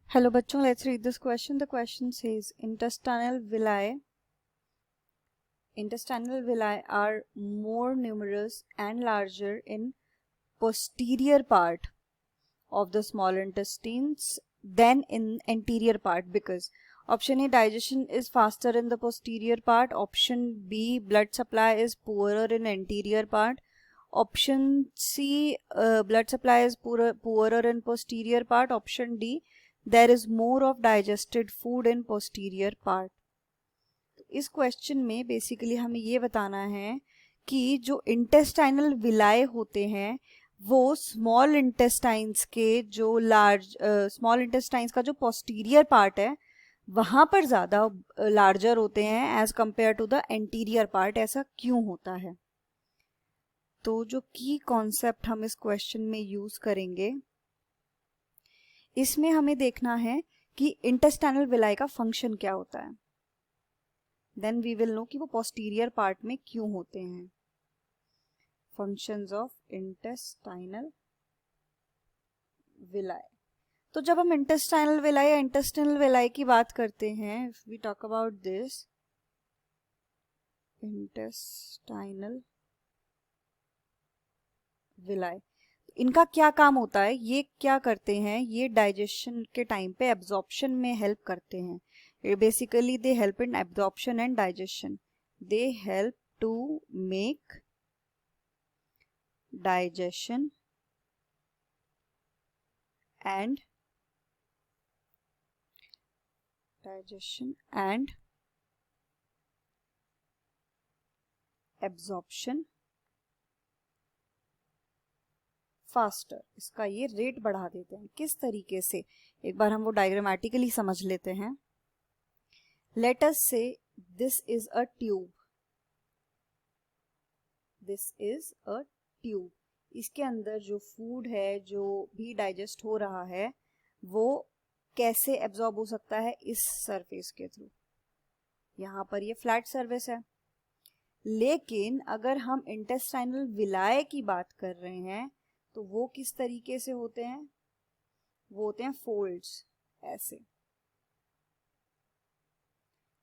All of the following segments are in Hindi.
Hello बच्चों, let's read this question. The question says intestinal villi are more numerous and larger in posterior part of the small intestines than in anterior part because option A, digestion is faster in the posterior part, option B, blood supply is poorer in anterior part, option C, blood supply is poorer in posterior part, option D, there is more of digested food in posterior part. इस क्वेश्चन में बेसिकली हमें ये बताना है कि जो इंटेस्टाइनल विलाय होते हैं वो स्मॉल इंटेस्टाइन्स के जो स्मॉल इंटेस्टाइन्स का जो पोस्टीरियर पार्ट है वहां पर ज़्यादा लार्जर होते हैं as compare to the anterior part. ऐसा क्यों होता है? तो जो की कॉन्सेप्ट हम इस क्वेश्चन में यूज करेंगे, इसमें हमें देखना है कि इंटेस्टाइनल विलाय का फंक्शन क्या होता है. देन वी विल नो कि वो पोस्टीरियर पार्ट में क्यों होते हैं. Functions of intestinal विलाय. तो जब हम इंटेस्टाइनल विलाय या इंटेस्टिनल विलाय की बात करते हैं, if we talk about this intestinal villi, इनका क्या काम होता है? ये क्या करते हैं? ये डाइजेशन के टाइम पे एब्जॉर्प्शन में हेल्प करते हैं. Basically they help in absorption and digestion. They help to make digestion and absorption faster. इसका ये रेट बढ़ा देते हैं. किस तरीके से? एक बार हम वो डायग्रामेटिकली समझ लेते हैं. लेट अस से this is a tube. This is a tube. इसके अंदर जो फूड है, जो भी डाइजेस्ट हो रहा है, वो कैसे एब्जॉर्ब हो सकता है? इस सरफेस के थ्रू. यहाँ पर ये फ्लैट सरफेस है. लेकिन अगर हम इंटेस्टाइनल विलाय की बात कर रहे हैं तो वो किस तरीके से होते हैं? वो होते हैं फोल्ड्स. ऐसे.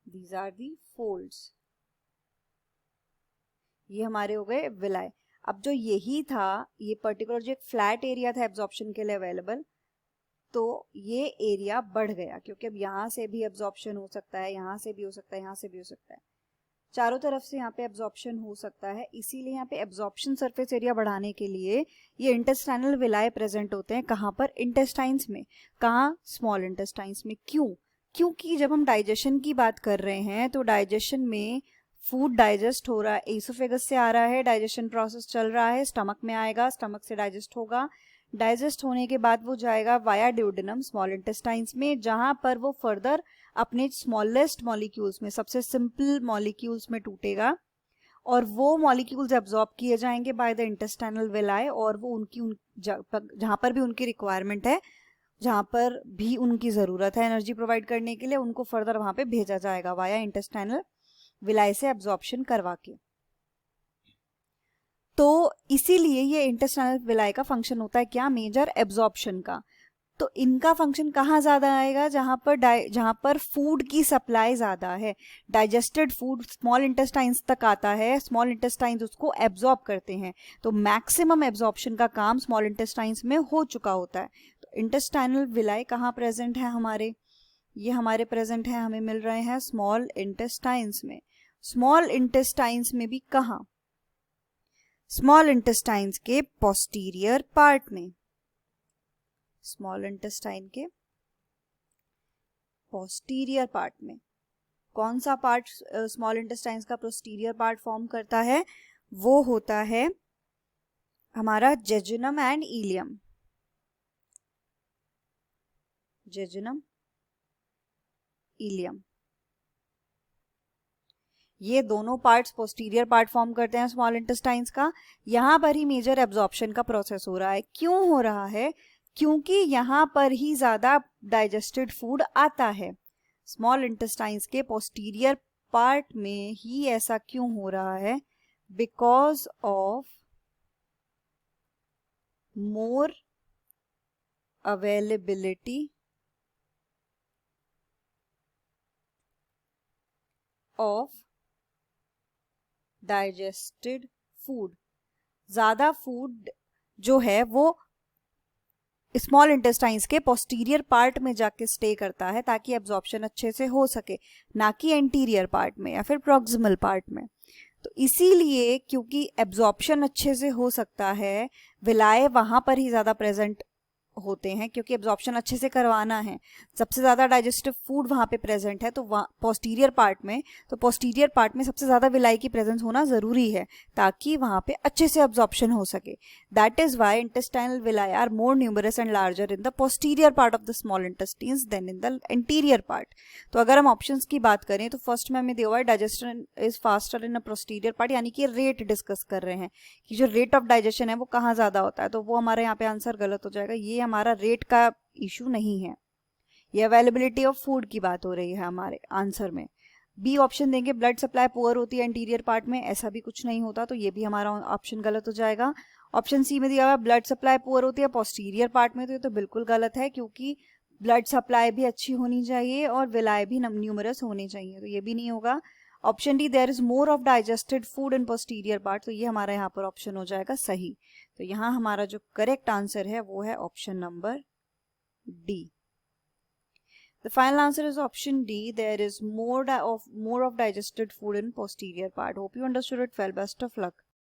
These are the folds. ये हमारे हो गए विलाय. अब जो यही था, ये पर्टिकुलर जो एक फ्लैट एरिया था एब्जॉर्प्शन के लिए अवेलेबल, तो ये एरिया बढ़ गया क्योंकि अब यहाँ से भी एब्जॉर्प्शन हो सकता है, यहाँ से भी हो सकता है, यहाँ से भी हो सकता है. चारों तरफ से यहाँ पे एब्जॉर्प्शन हो सकता है. इसीलिए यहाँ पे एब्जॉर्प्शन सरफेस एरिया बढ़ाने के लिए ये इंटेस्टाइनल विलाय प्रेजेंट होते हैं. कहाँ पर? इंटेस्टाइन्स में. कहाँ? स्मॉल इंटेस्टाइन्स में. क्यों? क्योंकि जब हम डाइजेशन की बात कर रहे हैं तो डाइजेशन में फूड डाइजेस्ट हो रहा है, एसोफेगस से आ रहा है, डाइजेशन प्रोसेस चल रहा है, स्टमक में आएगा, स्टमक से डाइजेस्ट होगा, डाइजेस्ट होने के बाद वो जाएगा वाया ड्यूडेनम स्मॉल इंटेस्टाइन्स में, जहां पर वो फर्दर अपने स्मॉलेस्ट मॉलिक्यूल्स में, सबसे सिंपल मॉलिक्यूल्स में टूटेगा और वो मॉलिक्यूल्स एब्जॉर्ब किए जाएंगे बाय द इंटेस्टाइनल विलाय. और वो जहां पर भी उनकी रिक्वायरमेंट है, जहां पर भी उनकी जरूरत है एनर्जी प्रोवाइड करने के लिए, उनको फर्दर वहां पे भेजा जाएगा वाया इंटेस्टाइनल विलाय से एब्जॉर्प्शन करवा के. तो इसीलिए ये इंटेस्टाइनल विलाय का फंक्शन होता है क्या? मेजर एब्जॉर्प्शन का. तो इनका फंक्शन कहाँ ज्यादा आएगा? जहां पर फूड की सप्लाई ज्यादा है. डाइजेस्टेड फूड स्मॉल इंटेस्टाइन्स तक आता है, स्मॉल इंटेस्टाइन्स उसको एब्जॉर्ब करते हैं, तो मैक्सिमम एब्जॉर्प्शन का काम स्मॉल इंटेस्टाइन्स में हो चुका होता है. तो इंटेस्टाइनल विलाय कहाँ प्रेजेंट है हमारे? ये हमारे प्रेजेंट है, हमें मिल रहे हैं स्मॉल इंटेस्टाइन्स में. स्मॉल इंटेस्टाइन्स में भी कहाँ? स्मॉल इंटेस्टाइन्स के पोस्टीरियर पार्ट में. स्मॉल इंटेस्टाइन के पोस्टीरियर पार्ट में. कौन सा पार्ट स्मॉल इंटेस्टाइन्स का पोस्टीरियर पार्ट फॉर्म करता है? वो होता है हमारा jejunum and ileum. Jejunum, ileum, ये दोनों पार्ट्स पोस्टीरियर पार्ट फॉर्म करते हैं स्मॉल इंटेस्टाइन्स का. यहां पर ही मेजर एब्जॉर्प्शन का प्रोसेस हो रहा है. क्यों हो रहा है? क्योंकि यहां पर ही ज्यादा डाइजेस्टेड फूड आता है. स्मॉल इंटेस्टाइन्स के पोस्टीरियर पार्ट में ही ऐसा क्यों हो रहा है? Because of more availability of digested food, ज्यादा फूड जो है वो स्मॉल इंटेस्टाइन्स के पोस्टीरियर पार्ट में जाके स्टे करता है ताकि एब्जॉर्प्शन अच्छे से हो सके, ना कि एंटीरियर पार्ट में या फिर प्रॉक्सिमल पार्ट में। तो इसीलिए क्योंकि एब्जॉर्प्शन अच्छे से हो सकता है, विलाय वहां पर ही ज्यादा प्रेजेंट होते हैं, क्योंकि एब्जॉर्प्शन अच्छे से करवाना है, सबसे ज़्यादा डाइजेस्टिव फूड वहाँ पे प्रेजेंट है, तो वहाँ पोस्टीरियर पार्ट में सबसे ज़्यादा विलाई की प्रेजेंस होना ज़रूरी है ताकि वहाँ पे अच्छे से एब्जॉर्प्शन हो सके। That is why intestinal villi are more numerous and larger in the posterior part of the small intestines than in the interior part. तो अगर हम ऑप्शंस की बात करें तो फर्स्ट में हमें दिया हुआ है digestion is faster in a posterior part, यानी कि रेट डिस्कस कर रहे हैं कि जो रेट ऑफ डाइजेशन है वो कहाँ ज़्यादा होता है, तो वो हमारे यहाँ पे आंसर गलत हो जाएगा। ये हमारा रेट का इशू नहीं है, ये अवेलेबिलिटी ऑफ फूड की बात हो रही है हमारे आंसर में। बी ऑप्शन देंगे ब्लड सप्लाई पुअर होती है इंटीरियर पार्ट में, ऐसा भी कुछ नहीं होता, तो ये भी हमारा ऑप्शन गलत हो जाएगा। ऑप्शन सी में दिया हुआ ब्लड सप्लाई पुअर होती है पोस्टीरियर पार्ट में, तो ये तो बिल्कुल गलत है क्योंकि ब्लड सप्लाई भी अच्छी होनी चाहिए और विलाय भी न्यूमरस होने चाहिए, तो ये भी नहीं होगा। Option D there is more of digested food in posterior part, तो ये हमारा यहाँ पर ऑप्शन हो जाएगा सही। तो यहाँ हमारा जो करेक्ट आंसर है वो है option number D. The final answer is option D. There is more of digested food in posterior part. Hope you understood it well. Best of luck.